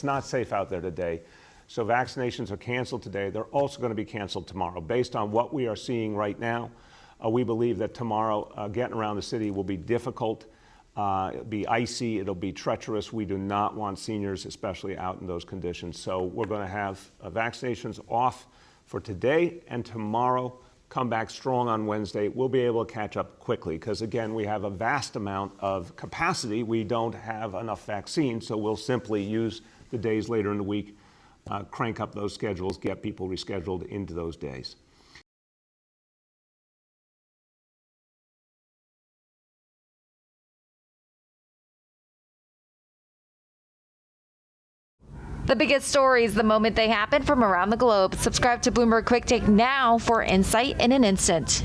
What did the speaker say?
It's not safe out there today. So vaccinations are canceled today. They're also going to be canceled tomorrow. Based on what we are seeing right now, we believe that tomorrow getting around the city will be difficult. It'll be icy. It'll be treacherous. We do not want seniors, especially out in those conditions. So we're going to have vaccinations off for today and tomorrow. Come back strong on Wednesday. We'll be able to catch up quickly because, again, we have a vast amount of capacity. We don't have enough vaccine, so we'll simply use the days later in the week, crank up those schedules, get people rescheduled into those days. The biggest stories the moment they happen from around the globe. Subscribe to Bloomberg Quicktake now for insight in an instant.